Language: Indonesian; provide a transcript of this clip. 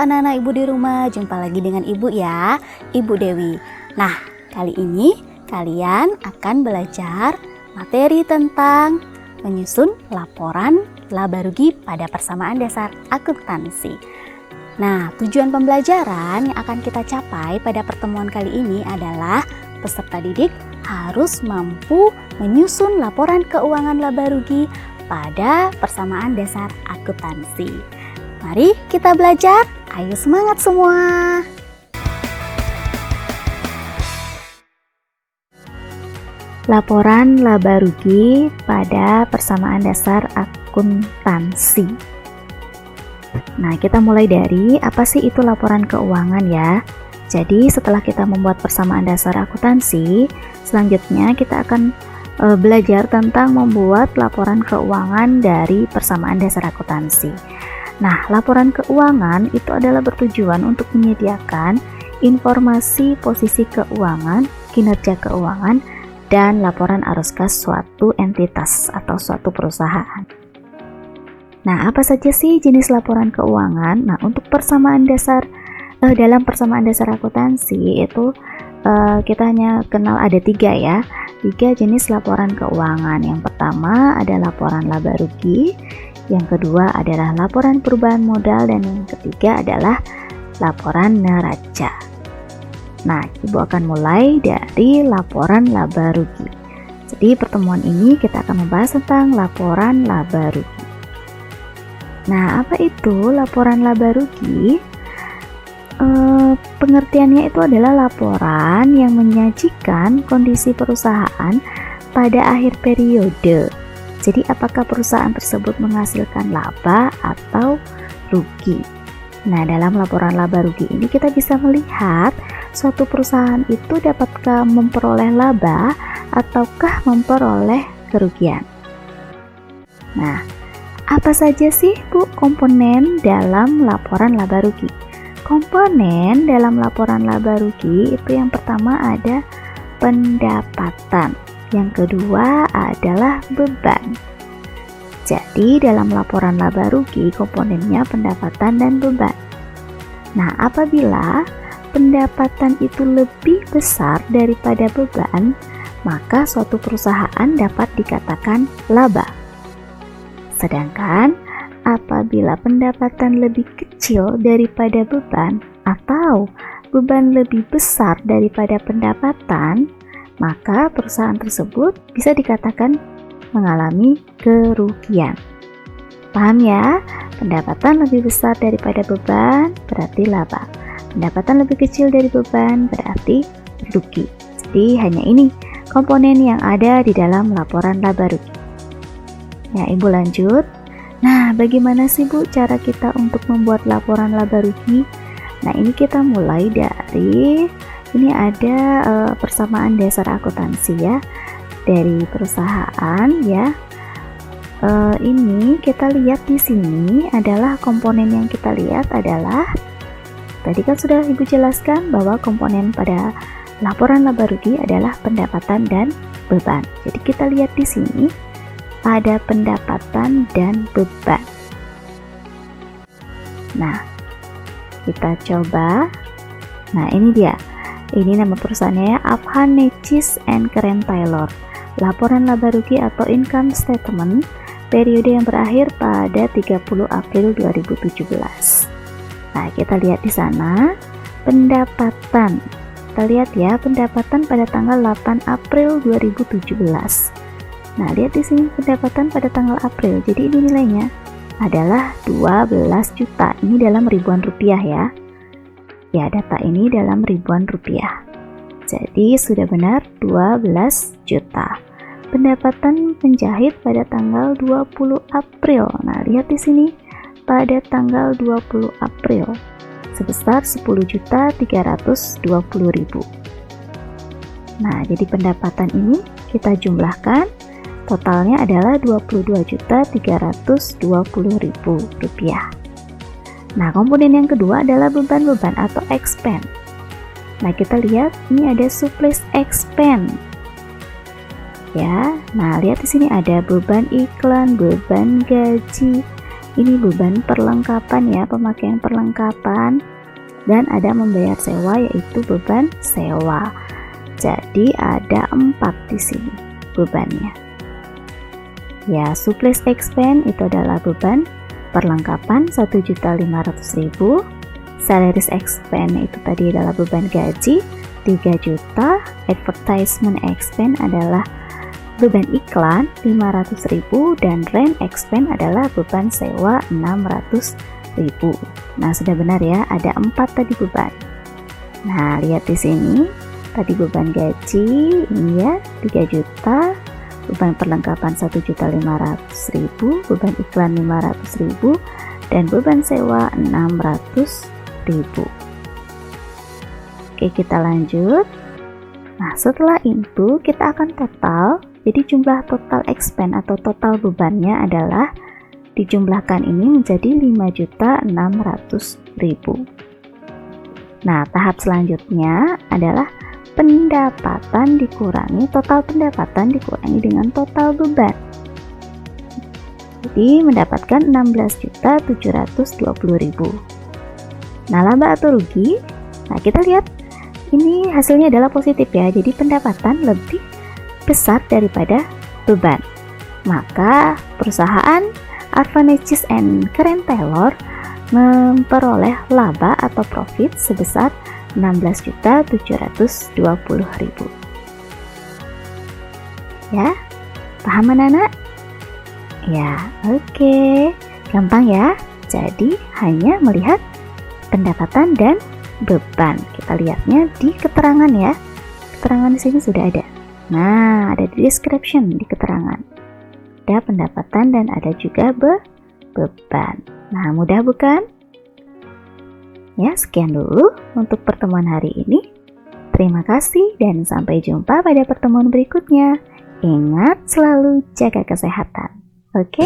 anak-anak ibu di rumah, jumpa lagi dengan ibu ya, Ibu Dewi. Nah, kali ini kalian akan belajar materi tentang menyusun laporan laba rugi pada persamaan dasar akuntansi. Nah, tujuan pembelajaran yang akan kita capai pada pertemuan kali ini adalah peserta didik harus mampu menyusun laporan keuangan laba rugi pada persamaan dasar akuntansi. Mari kita belajar, ayo semangat semua! Laporan laba rugi pada persamaan dasar akuntansi. Nah, kita mulai dari apa sih itu laporan keuangan ya. Jadi setelah kita membuat persamaan dasar akuntansi, selanjutnya kita akan belajar tentang membuat laporan keuangan dari persamaan dasar akuntansi. Nah, laporan keuangan itu adalah bertujuan untuk menyediakan informasi posisi keuangan, kinerja keuangan, dan laporan arus kas suatu entitas atau suatu perusahaan. Nah, apa saja sih jenis laporan keuangan? Nah, untuk persamaan dasar dalam persamaan dasar akuntansi itu kita hanya kenal ada 3 ya. 3 jenis laporan keuangan. Yang pertama ada laporan laba rugi, yang kedua adalah laporan perubahan modal, dan yang ketiga adalah laporan neraca. Nah, Ibu akan mulai dari laporan laba rugi. Jadi pertemuan ini kita akan membahas tentang laporan laba rugi. Nah, apa itu laporan laba rugi? Pengertiannya itu adalah laporan yang menyajikan kondisi perusahaan pada akhir periode. Jadi apakah perusahaan tersebut menghasilkan laba atau rugi. Nah, dalam laporan laba rugi ini kita bisa melihat suatu perusahaan itu dapatkah memperoleh laba ataukah memperoleh kerugian. Nah, apa saja sih Bu komponen dalam laporan laba rugi? Komponen dalam laporan laba rugi itu yang pertama ada pendapatan, yang kedua adalah beban. Jadi dalam laporan laba rugi komponennya pendapatan dan beban. Nah, apabila pendapatan itu lebih besar daripada beban, maka suatu perusahaan dapat dikatakan laba. Sedangkan apabila pendapatan lebih kecil daripada beban atau beban lebih besar daripada pendapatan, maka perusahaan tersebut bisa dikatakan mengalami kerugian. Paham ya? Pendapatan lebih besar daripada beban berarti laba. Pendapatan lebih kecil dari beban berarti rugi. Jadi hanya ini komponen yang ada di dalam laporan laba rugi. Ya, Ibu lanjut. Nah, bagaimana sih Bu cara kita untuk membuat laporan laba rugi? Nah, ini kita mulai dari ini ada persamaan dasar akuntansi ya dari perusahaan ya. Ini kita lihat di sini adalah komponen yang kita lihat adalah tadi kan sudah Ibu jelaskan bahwa komponen pada laporan laba rugi adalah pendapatan dan beban. Jadi kita lihat di sini ada pendapatan dan beban. Nah, kita coba. Nah, ini dia. Ini nama perusahaannya ya, Afhan Necis and Keren Taylor. Laporan laba rugi atau income statement periode yang berakhir pada 30 April 2017. Nah, kita lihat di sana pendapatan. Kita lihat ya, pendapatan pada tanggal 8 April 2017. Nah, lihat di sini pendapatan pada tanggal April. Jadi ini nilainya adalah 12 juta. Ini dalam ribuan rupiah ya. Ya, data ini dalam ribuan rupiah. Jadi sudah benar 12 juta. Pendapatan penjahit pada tanggal 20 April. Nah, lihat di sini pada tanggal 20 April sebesar 10.320.000. Nah, jadi pendapatan ini kita jumlahkan. Totalnya adalah Rp22.320.000. Nah, komponen yang kedua adalah beban-beban atau expense. Nah, kita lihat ini ada supplies expense. Ya, nah lihat di sini ada beban iklan, beban gaji, ini beban perlengkapan ya, pemakaian perlengkapan, dan ada membayar sewa yaitu beban sewa. Jadi ada 4 di sini bebannya. Ya, supplies expense itu adalah beban perlengkapan 1.500.000. Salaries expense itu tadi adalah beban gaji 3 juta. Advertisement expense adalah beban iklan 500.000 dan rent expense adalah beban sewa 600.000. Nah, sudah benar ya, ada 4 tadi beban. Nah, lihat di sini, tadi beban gaji ini ya 3 juta, beban perlengkapan 1.500.000, beban iklan 500.000 dan beban sewa 600.000. Oke, kita lanjut. Nah, setelah itu kita akan total. Jadi jumlah total expense atau total bebannya adalah dijumlahkan ini menjadi 5.600.000. Nah, tahap selanjutnya adalah pendapatan dikurangi total pendapatan dikurangi dengan total beban. Jadi mendapatkan 16.720.000. Nah, laba atau rugi? Nah, kita lihat ini hasilnya adalah positif ya. Jadi pendapatan lebih besar daripada beban. Maka perusahaan Arvanettis and Keren Taylor memperoleh laba atau profit sebesar 16.720.000. Ya, paham anak-anak? Ya, oke. Gampang ya. Jadi hanya melihat pendapatan dan beban. Kita lihatnya di keterangan ya. Keterangan di sini sudah ada. Nah, ada di description di keterangan. Ada pendapatan dan ada juga beban. Nah, mudah bukan? Ya, sekian dulu untuk pertemuan hari ini. Terima kasih dan sampai jumpa pada pertemuan berikutnya. Ingat selalu jaga kesehatan. Oke?